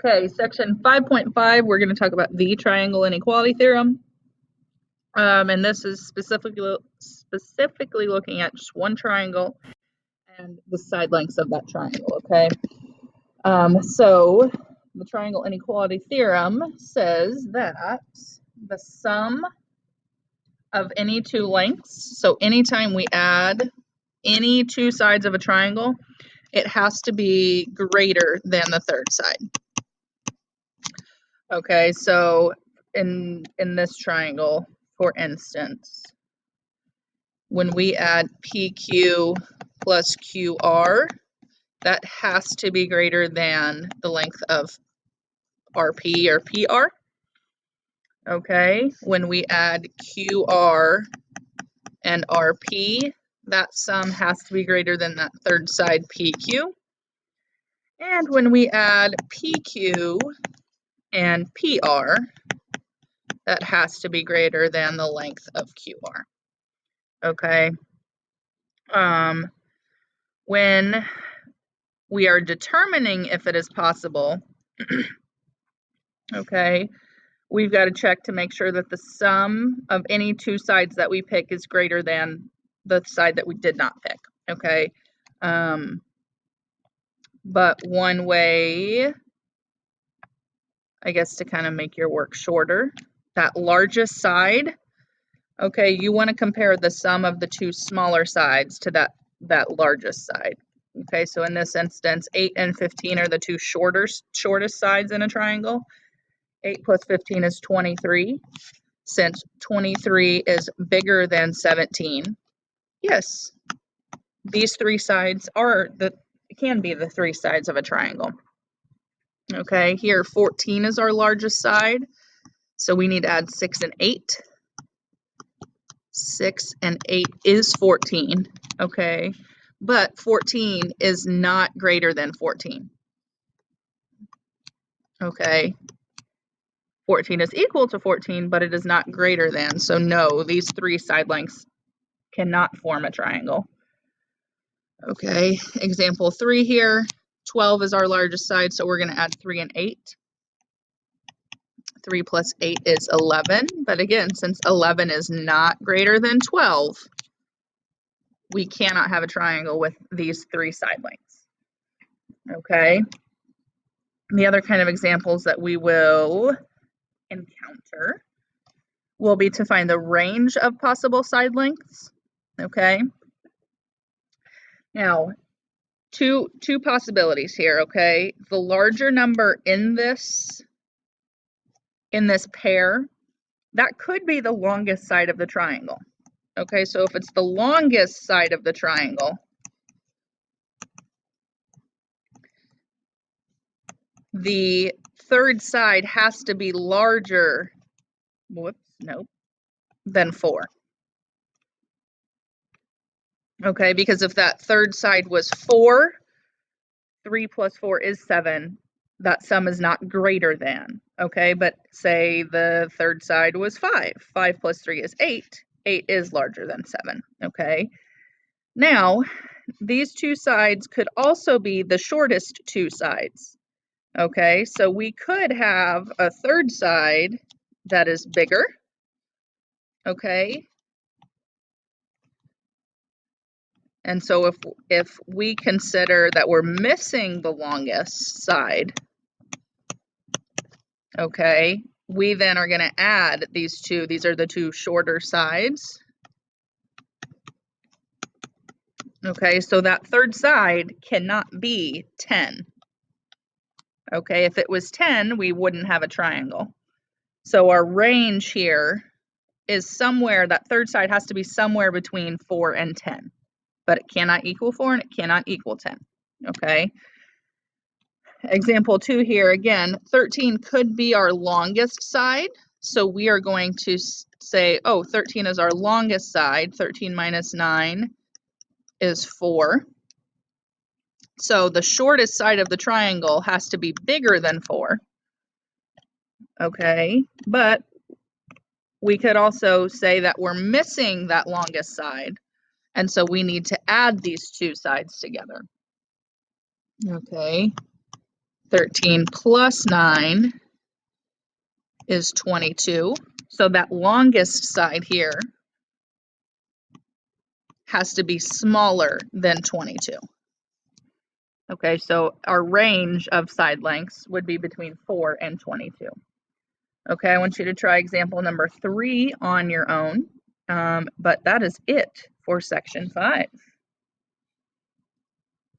Okay, section 5.5, we're going to talk about the Triangle Inequality Theorem. And this is specifically looking at just one triangle and the side lengths of that triangle, okay? So the Triangle Inequality Theorem says that the sum of any two lengths, so anytime we add any two sides of a triangle, it has to be greater than the third side. Okay, so in this triangle, for instance, when we add PQ plus QR, that has to be greater than the length of RP or PR. Okay, when we add QR and RP, that sum has to be greater than that third side PQ. And when we add PQ and PR, that has to be greater than the length of QR. Okay. When we are determining if it is possible, okay, we've got to check to make sure that the sum of any two sides that we pick is greater than the side that we did not pick, okay? But one way, I guess, to kind of make your work shorter, that largest side, okay, you want to compare the sum of the two smaller sides to that largest side. Okay, so in this instance, 8 and 15 are the two shortest sides in a triangle. 8 plus 15 is 23. Since 23 is bigger than 17, yes, these three sides can be the three sides of a triangle. Okay, here 14 is our largest side, so we need to add 6 and 8. 6 and 8 is 14, okay, but 14 is not greater than 14. Okay, 14 is equal to 14, but it is not greater than, so no, these three side lengths cannot form a triangle. Okay, example 3 here, 12 is our largest side, so we're going to add 3 and 8. 3 plus 8 is 11, but again, since 11 is not greater than 12, we cannot have a triangle with these three side lengths. Okay, the other kind of examples that we will encounter will be to find the range of possible side lengths. Okay, now two possibilities here. Okay, the larger number in this pair, that could be the longest side of the triangle. Okay, so if it's the longest side of the triangle, the third side has to be larger, than 4. Okay, because if that third side was 4, 3 plus 4 is 7, that sum is not greater than. Okay, but say the third side was 5. 5 plus 3 is 8. 8 is larger than 7. Okay, now these two sides could also be the shortest two sides. Okay, so we could have a third side that is bigger. Okay, and so if we consider that we're missing the longest side, okay, we then are going to add these two. These are the two shorter sides. Okay, so that third side cannot be 10. Okay, if it was 10, we wouldn't have a triangle. So our range here is somewhere, that third side has to be somewhere between 4 and 10. But it cannot equal 4 and it cannot equal 10. Okay. Example 2 here, again, 13 could be our longest side. So we are going to say, oh, 13 is our longest side. 13 minus 9 is 4. So the shortest side of the triangle has to be bigger than 4. Okay, but we could also say that we're missing that longest side. And so we need to add these two sides together. Okay, 13 plus 9 is 22. So that longest side here has to be smaller than 22. Okay, so our range of side lengths would be between 4 and 22. Okay, I want you to try example number 3 on your own, but that is it for section 5.